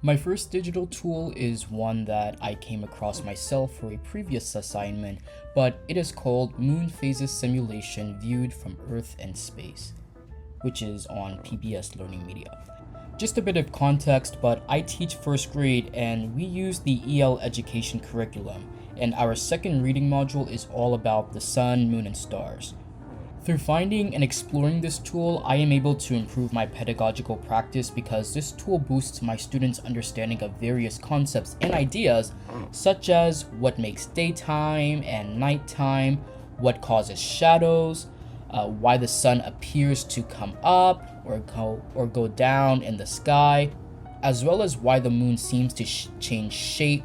My first digital tool is one that I came across myself for a previous assignment, but it is called Moon Phases Simulation Viewed from Earth and Space, which is on PBS Learning Media. Just a bit of context, but I teach first grade and we use the EL education curriculum, and our second reading module is all about the sun, moon, and stars. Through finding and exploring this tool, I am able to improve my pedagogical practice because this tool boosts my students' understanding of various concepts and ideas, such as what makes daytime and nighttime, what causes shadows, why the sun appears to come up or go down in the sky, as well as why the moon seems to change shape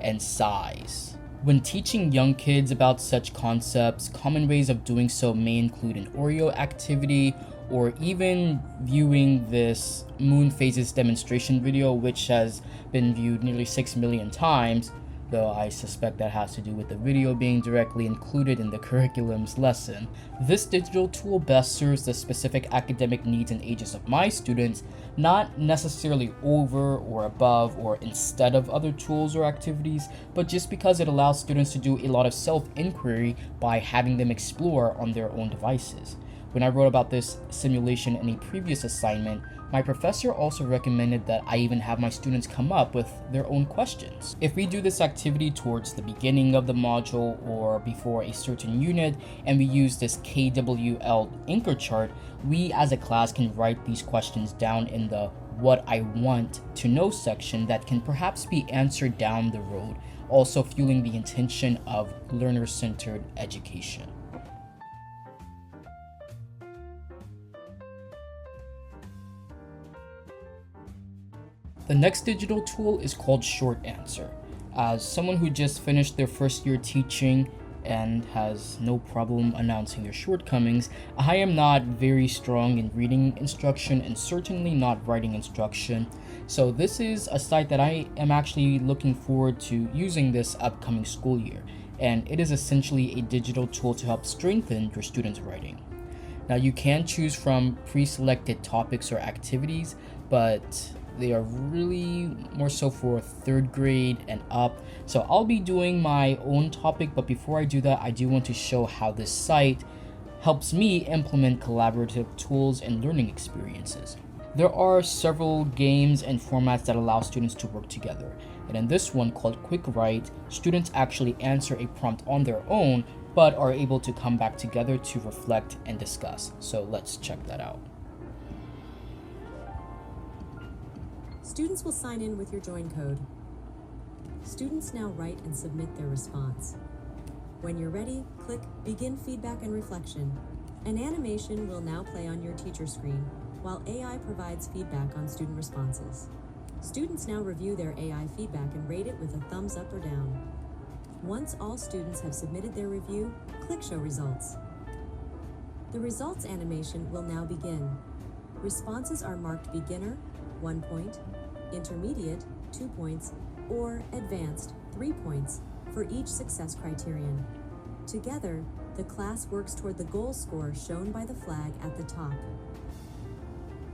and size. When teaching young kids about such concepts, common ways of doing so may include an Oreo activity or even viewing this moon phases demonstration video, which has been viewed nearly 6 million times, though I suspect that has to do with the video being directly included in the curriculum's lesson. This digital tool best serves the specific academic needs and ages of my students, not necessarily over or above or instead of other tools or activities, but just because it allows students to do a lot of self-inquiry by having them explore on their own devices. When I wrote about this simulation in a previous assignment, my professor also recommended that I even have my students come up with their own questions. If we do this activity towards the beginning of the module or before a certain unit, and we use this KWL anchor chart, we as a class can write these questions down in the what I want to know section that can perhaps be answered down the road, also fueling the intention of learner-centered education. The next digital tool is called Short Answer. As someone who just finished their first year teaching and has no problem announcing their shortcomings, I am not very strong in reading instruction and certainly not writing instruction. So this is a site that I am actually looking forward to using this upcoming school year, and it is essentially a digital tool to help strengthen your students' writing. Now you can choose from pre-selected topics or activities, but they are really more so for third grade and up. So I'll be doing my own topic, but before I do that, I do want to show how this site helps me implement collaborative tools and learning experiences. There are several games and formats that allow students to work together. And in this one called Quick Write, students actually answer a prompt on their own, but are able to come back together to reflect and discuss. So let's check that out. Students will sign in with your join code. Students now write and submit their response. When you're ready, click Begin Feedback and Reflection. An animation will now play on your teacher screen, while AI provides feedback on student responses. Students now review their AI feedback and rate it with a thumbs up or down. Once all students have submitted their review, click Show Results. The results animation will now begin. Responses are marked Beginner, 1 point, Intermediate, 2 points, or Advanced, 3 points, for each success criterion. Together, the class works toward the goal score shown by the flag at the top.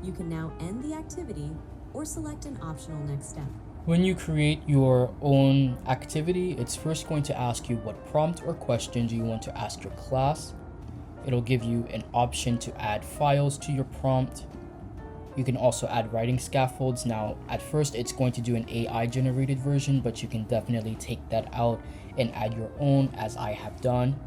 You can now end the activity or select an optional next step. When you create your own activity, it's first going to ask you what prompt or questions you want to ask your class. It'll give you an option to add files to your prompt. You can also add writing scaffolds. Now, at first, it's going to do an AI generated version, but you can definitely take that out and add your own, as I have done.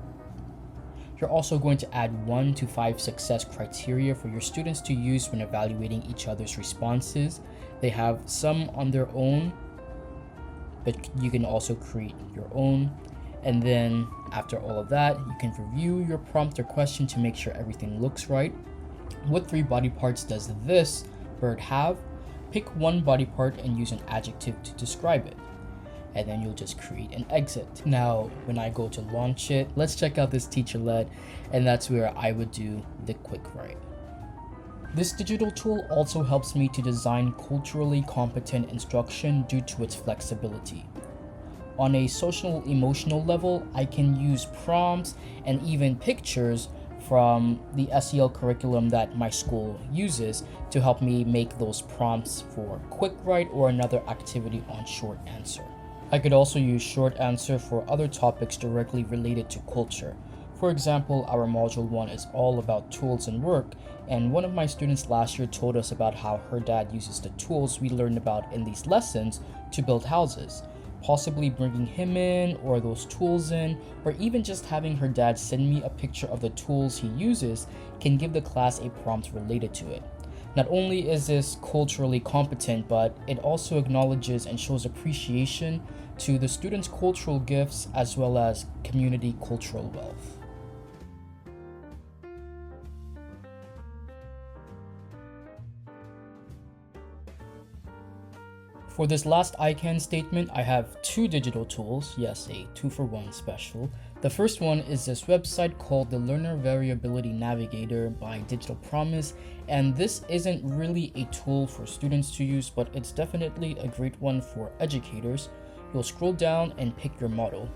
You're also going to add 1 to 5 success criteria for your students to use when evaluating each other's responses. They have some on their own, but you can also create your own. And then after all of that, you can review your prompt or question to make sure everything looks right. What 3 body parts does this bird have? Pick one body part and use an adjective to describe it. And then you'll just create an exit. Now, when I go to launch it, let's check out this teacher-led, and that's where I would do the quick write. This digital tool also helps me to design culturally competent instruction due to its flexibility. On a social emotional level, I can use prompts and even pictures from the SEL curriculum that my school uses to help me make those prompts for quick write or another activity on short answer. I could also use short answer for other topics directly related to culture. For example, our module 1 is all about tools and work, and one of my students last year told us about how her dad uses the tools we learned about in these lessons to build houses. Possibly bringing him in or those tools in, or even just having her dad send me a picture of the tools he uses can give the class a prompt related to it. Not only is this culturally competent, but it also acknowledges and shows appreciation to the students' cultural gifts as well as community cultural wealth. For this last ICANN statement, I have two digital tools, yes, a 2-for-1 special. The first one is this website called the Learner Variability Navigator by Digital Promise, and this isn't really a tool for students to use, but it's definitely a great one for educators. You'll scroll down and pick your model.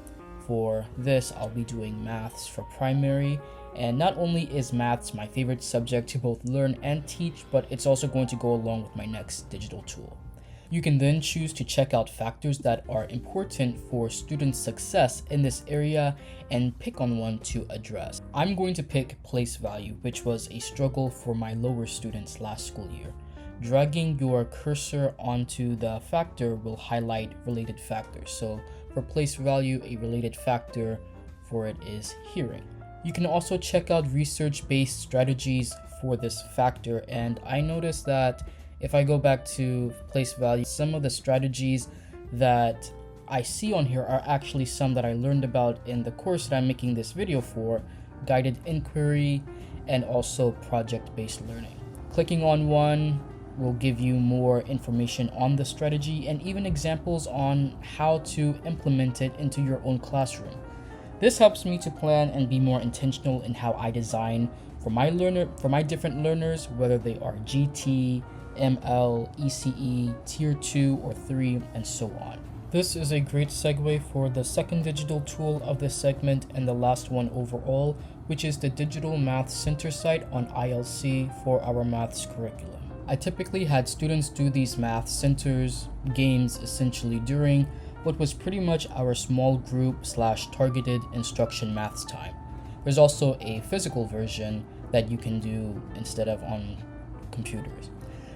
For this, I'll be doing maths for primary, and not only is maths my favorite subject to both learn and teach, but it's also going to go along with my next digital tool. You can then choose to check out factors that are important for student success in this area and pick on one to address. I'm going to pick place value, which was a struggle for my lower students last school year. Dragging your cursor onto the factor will highlight related factors. So for place value, a related factor for it is hearing. You can also check out research-based strategies for this factor, and I noticed that if I go back to place value, some of the strategies that I see on here are actually some that I learned about in the course that I'm making this video for, guided inquiry, and also project-based learning. Clicking on one will give you more information on the strategy and even examples on how to implement it into your own classroom. This helps me to plan and be more intentional in how I design for my different learners, whether they are GT, ML, ECE, Tier 2 or 3, and so on. This is a great segue for the second digital tool of this segment and the last one overall, which is the Digital Math Center site on ILC for our maths curriculum. I typically had students do these math centers, games essentially during what was pretty much our small group / targeted instruction maths time. There's also a physical version that you can do instead of on computers.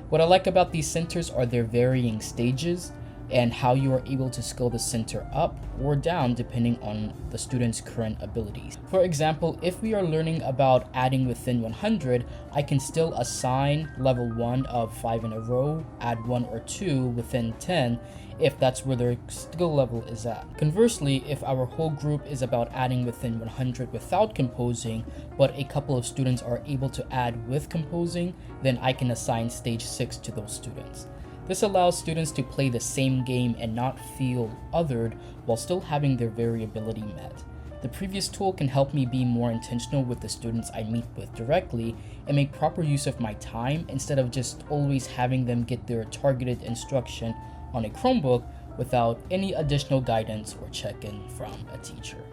What I like about these centers are their varying stages and how you are able to scale the center up or down depending on the student's current abilities. For example, if we are learning about adding within 100, I can still assign level 1 of 5 in a row, add 1 or 2 within 10, if that's where their skill level is at. Conversely, if our whole group is about adding within 100 without composing, but a couple of students are able to add with composing, then I can assign stage 6 to those students. This allows students to play the same game and not feel othered while still having their variability met. The previous tool can help me be more intentional with the students I meet with directly and make proper use of my time instead of just always having them get their targeted instruction on a Chromebook without any additional guidance or check-in from a teacher.